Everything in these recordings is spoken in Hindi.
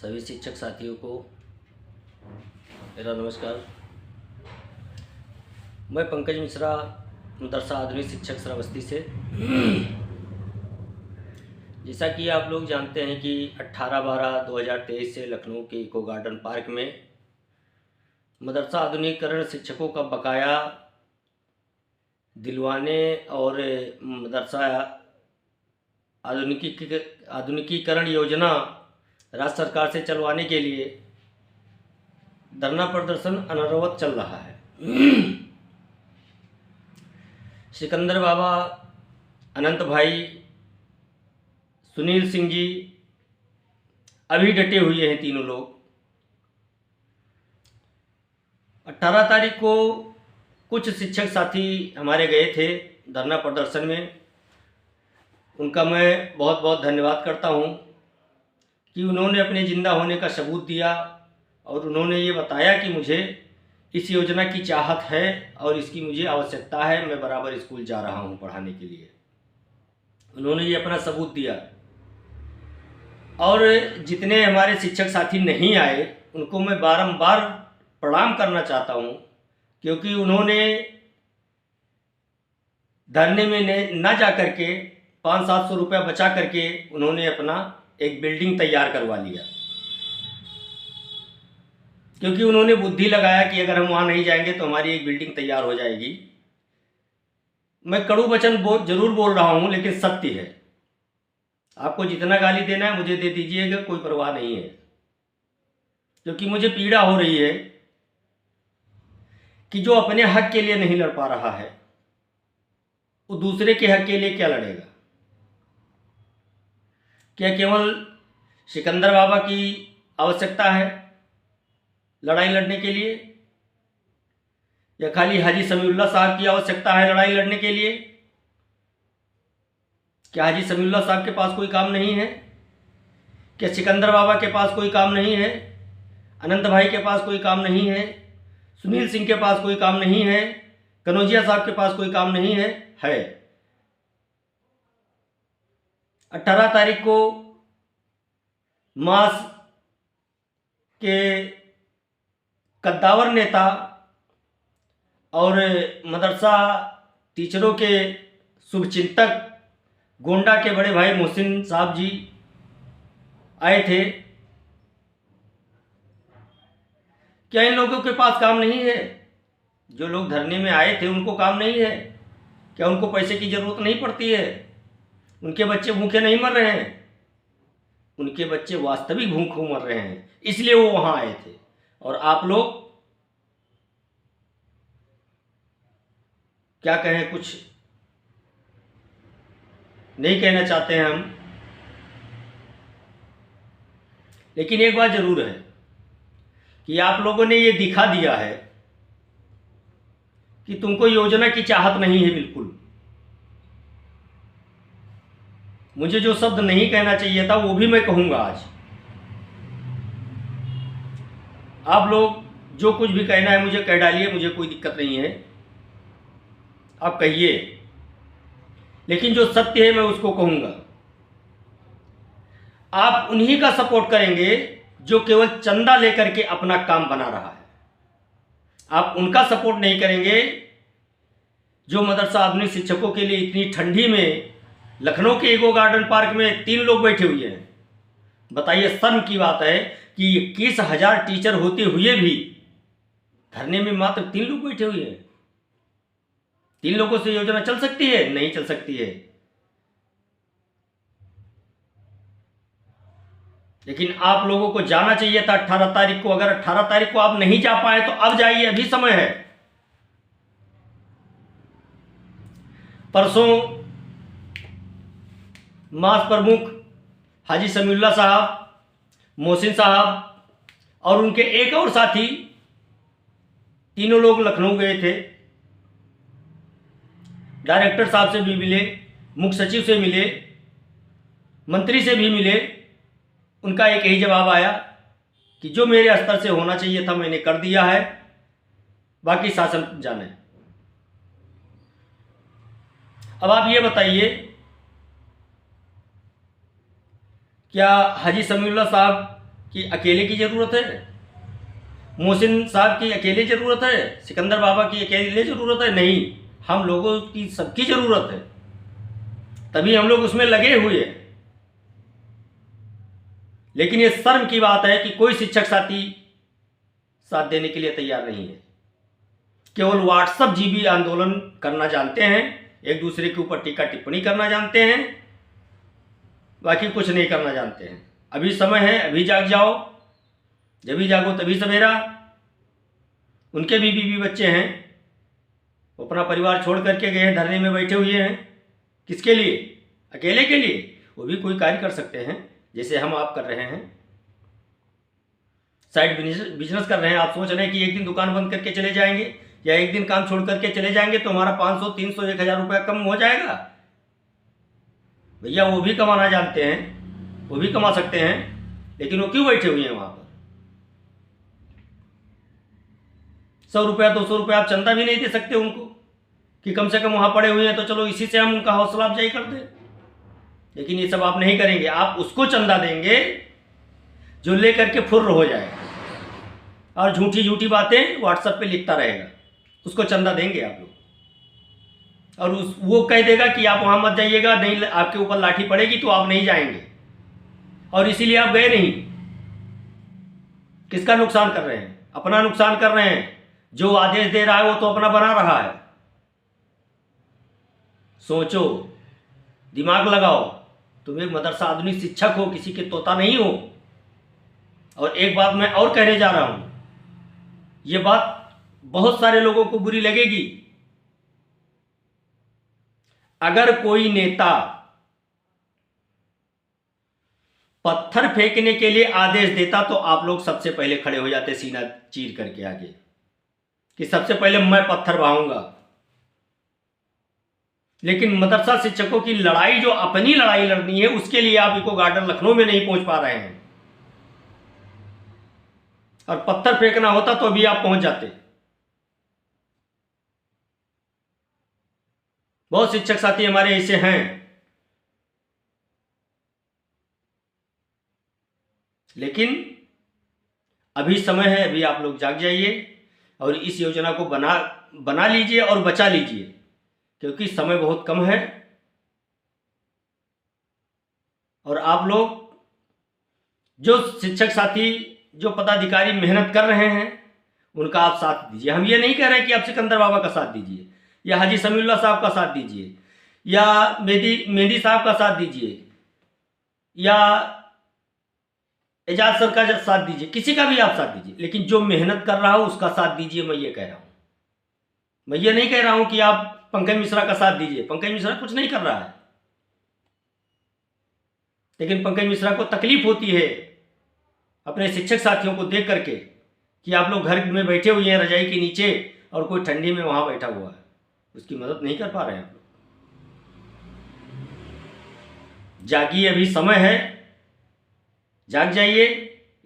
सभी शिक्षक साथियों को मेरा नमस्कार। मैं पंकज मिश्रा मदरसा आधुनिक शिक्षक श्रावस्ती से। जैसा कि आप लोग जानते हैं कि 18/12/2023 से लखनऊ के इको गार्डन पार्क में मदरसा आधुनिकीकरण शिक्षकों का बकाया दिलवाने और मदरसा आधुनिकीकरण योजना राज्य सरकार से चलवाने के लिए धरना प्रदर्शन अनवरत चल रहा है। सिकंदर बाबा, अनंत भाई, सुनील सिंह जी अभी डटे हुए हैं। तीनों लोग 18 तारीख को कुछ शिक्षक साथी हमारे गए थे धरना प्रदर्शन में। उनका मैं बहुत बहुत धन्यवाद करता हूं कि उन्होंने अपने ज़िंदा होने का सबूत दिया और उन्होंने ये बताया कि मुझे इस योजना की चाहत है और इसकी मुझे आवश्यकता है। मैं बराबर स्कूल जा रहा हूं पढ़ाने के लिए। उन्होंने ये अपना सबूत दिया। और जितने हमारे शिक्षक साथी नहीं आए उनको मैं बारंबार प्रणाम करना चाहता हूं, क्योंकि उन्होंने धरने में न जा करके 500-700 रुपया बचा करके उन्होंने अपना एक बिल्डिंग तैयार करवा लिया, क्योंकि उन्होंने बुद्धि लगाया कि अगर हम वहाँ नहीं जाएंगे तो हमारी एक बिल्डिंग तैयार हो जाएगी। मैं कड़ू वचन जरूर बोल रहा हूँ, लेकिन सत्य है। आपको जितना गाली देना है मुझे दे दीजिएगा, कोई परवाह नहीं है, क्योंकि मुझे पीड़ा हो रही है कि जो अपने हक के लिए नहीं लड़ पा रहा है वो दूसरे के हक के लिए क्या लड़ेगा। क्या केवल सिकंदर बाबा की आवश्यकता है लड़ाई लड़ने के लिए, या खाली हाजी समीउल्लाह साहब की आवश्यकता है लड़ाई लड़ने के लिए? क्या हाजी समीउल्लाह साहब के पास कोई काम नहीं है? क्या सिकंदर बाबा के पास कोई काम नहीं है? अनंत भाई के पास कोई काम नहीं है? सुनील सिंह के पास कोई काम नहीं है? कनौजिया साहब के पास कोई काम नहीं है? 18 तारीख को मास के कद्दावर नेता और मदरसा टीचरों के शुभचिंतक गोंडा के बड़े भाई मोहसिन साहब जी आए थे। क्या इन लोगों के पास काम नहीं है? जो लोग धरने में आए थे उनको काम नहीं है? क्या उनको पैसे की जरूरत नहीं पड़ती है? उनके बच्चे भूखे नहीं मर रहे हैं? उनके बच्चे वास्तविक भूखे मर रहे हैं, इसलिए वो वहां आए थे। और आप लोग क्या कहें, कुछ नहीं कहना चाहते हैं हम, लेकिन एक बात जरूर है कि आप लोगों ने ये दिखा दिया है कि तुमको योजना की चाहत नहीं है बिल्कुल। मुझे जो शब्द नहीं कहना चाहिए था वो भी मैं कहूंगा आज। आप लोग जो कुछ भी कहना है मुझे कह डालिए, मुझे कोई दिक्कत नहीं है, आप कहिए, लेकिन जो सत्य है मैं उसको कहूंगा। आप उन्हीं का सपोर्ट करेंगे जो केवल चंदा लेकर के अपना काम बना रहा है। आप उनका सपोर्ट नहीं करेंगे जो मदरसा आधुनिक शिक्षकों के लिए इतनी ठंडी में लखनऊ के इको गार्डन पार्क में 3 लोग बैठे हुए हैं। बताइए, शर्म की बात है कि 21,000 टीचर होते हुए भी धरने में मात्र 3 लोग बैठे हुए हैं। 3 लोगों से योजना चल सकती है? नहीं चल सकती है। लेकिन आप लोगों को जाना चाहिए था 18 तारीख को। अगर 18 तारीख को आप नहीं जा पाए तो अब जाइए, अभी समय है। परसों मास प्रमुख हाजी समीउल्लाह साहब, मोहसिन साहब और उनके एक और साथी, तीनों लोग लखनऊ गए थे। डायरेक्टर साहब से भी मिले, मुख्य सचिव से मिले, मंत्री से भी मिले। उनका एक ही जवाब आया कि जो मेरे स्तर से होना चाहिए था मैंने कर दिया है, बाकी शासन जाने। अब आप ये बताइए, क्या हाजी समीउल्लाह साहब कि अकेले की ज़रूरत है, मोहसिन साहब की अकेले ज़रूरत है, सिकंदर बाबा की अकेले ज़रूरत है? नहीं, हम लोगों की सबकी ज़रूरत है, तभी हम लोग उसमें लगे हुए हैं। लेकिन ये शर्म की बात है कि कोई शिक्षक साथी साथ देने के लिए तैयार नहीं है। केवल व्हाट्सएप जीबी आंदोलन करना जानते हैं, एक दूसरे के ऊपर टीका टिप्पणी करना जानते हैं, बाकी कुछ नहीं करना जानते हैं। अभी समय है, अभी जाग जाओ, जब भी जागो तभी सवेरा। उनके भी बीवी बच्चे हैं, वो अपना परिवार छोड़ करके गए हैं, धरने में बैठे हुए हैं। किसके लिए? अकेले के लिए? वो भी कोई कार्य कर सकते हैं जैसे हम आप कर रहे हैं, साइड बिजनेस कर रहे हैं। आप सोच रहे हैं कि एक दिन दुकान बंद करके चले जाएंगे या एक दिन काम छोड़ करके चले जाएंगे तो हमारा 500, 300, 1000 रुपया कम हो जाएगा? भैया वो भी कमाना जानते हैं, वो भी कमा सकते हैं, लेकिन वो क्यों बैठे हुए हैं वहां पर? 100 रुपया, 200 रुपया आप चंदा भी नहीं दे सकते उनको कि कम से कम वहां पड़े हुए हैं तो चलो इसी से हम उनका हौसला अफजाई कर दें। लेकिन ये सब आप नहीं करेंगे। आप उसको चंदा देंगे जो लेकर के फुर्र हो जाएगा और झूठी झूठी बातें व्हाट्सएप पे लिखता रहेगा, उसको चंदा देंगे आप लोग। और वो कह देगा कि आप वहां मत जाइएगा, नहीं आपके ऊपर लाठी पड़ेगी तो आप नहीं जाएंगे, और इसीलिए आप गए नहीं। किसका नुकसान कर रहे हैं? अपना नुकसान कर रहे हैं। जो आदेश दे रहा है वो तो अपना बना रहा है। सोचो, दिमाग लगाओ। तुम एक मदरसा आधुनिक शिक्षक हो, किसी के तोता नहीं हो। और एक बात मैं और कहने जा रहा हूं, ये बात बहुत सारे लोगों को बुरी लगेगी। अगर कोई नेता पत्थर फेंकने के लिए आदेश देता तो आप लोग सबसे पहले खड़े हो जाते सीना चीर करके आगे कि सबसे पहले मैं पत्थर बहाऊंगा। लेकिन मदरसा शिक्षकों की लड़ाई, जो अपनी लड़ाई लड़नी है, उसके लिए आप इको गार्डन लखनऊ में नहीं पहुंच पा रहे हैं। और पत्थर फेंकना होता तो अभी आप पहुंच जाते। बहुत शिक्षक साथी हमारे ऐसे हैं, लेकिन अभी समय है, अभी आप लोग जाग जाइए और इस योजना को बना लीजिए और बचा लीजिए, क्योंकि समय बहुत कम है। और आप लोग, जो शिक्षक साथी, जो पदाधिकारी मेहनत कर रहे हैं, उनका आप साथ दीजिए। हम ये नहीं कह रहे कि आप सिकंदर बाबा का साथ दीजिए या हाजी समीउल्लाह साहब का साथ दीजिए या मेहदी साहब का साथ दीजिए या एजाज सर का साथ दीजिए, किसी का भी आप साथ दीजिए, लेकिन जो मेहनत कर रहा हो उसका साथ दीजिए। मैं ये कह रहा हूं, मैं ये नहीं कह रहा हूं कि आप पंकज मिश्रा का साथ दीजिए। पंकज मिश्रा कुछ नहीं कर रहा है, लेकिन पंकज मिश्रा को तकलीफ होती है अपने शिक्षक साथियों को देख करके कि आप लोग घर में बैठे हुए हैं रजाई के नीचे और कोई ठंडी में वहां बैठा हुआ है, उसकी मदद नहीं कर पा रहे हैं आप लोग। जागिए, अभी समय है, जाग जाइए,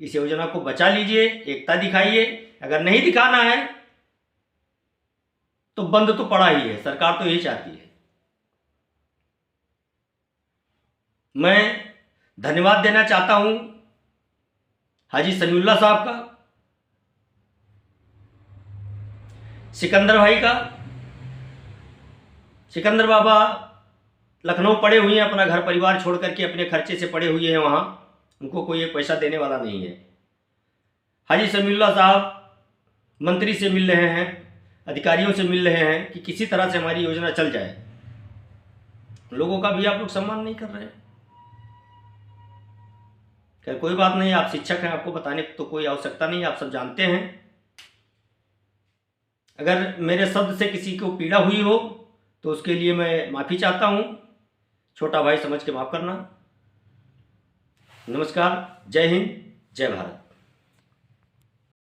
इस योजना को बचा लीजिए, एकता दिखाइए। अगर नहीं दिखाना है तो बंद तो पड़ा ही है, सरकार तो यही चाहती है। मैं धन्यवाद देना चाहता हूं हाजी समीउल्लाह साहब का, सिकंदर भाई का। सिकंदर बाबा लखनऊ पड़े हुए हैं, अपना घर परिवार छोड़ करके अपने खर्चे से पड़े हुए हैं वहां, उनको कोई एक पैसा देने वाला नहीं है। हाजी समीउल्लाह साहब मंत्री से मिल रहे हैं, अधिकारियों से मिल रहे हैं कि किसी तरह से हमारी योजना चल जाए। लोगों का भी आप लोग सम्मान नहीं कर रहे हैं। खैर कोई बात नहीं, आप शिक्षक हैं, आपको बताने की तो कोई आवश्यकता नहीं, आप सब जानते हैं। अगर मेरे शब्द से किसी को पीड़ा हुई हो तो उसके लिए मैं माफ़ी चाहता हूं। छोटा भाई समझ के माफ़ करना। नमस्कार, जय हिंद, जय भारत।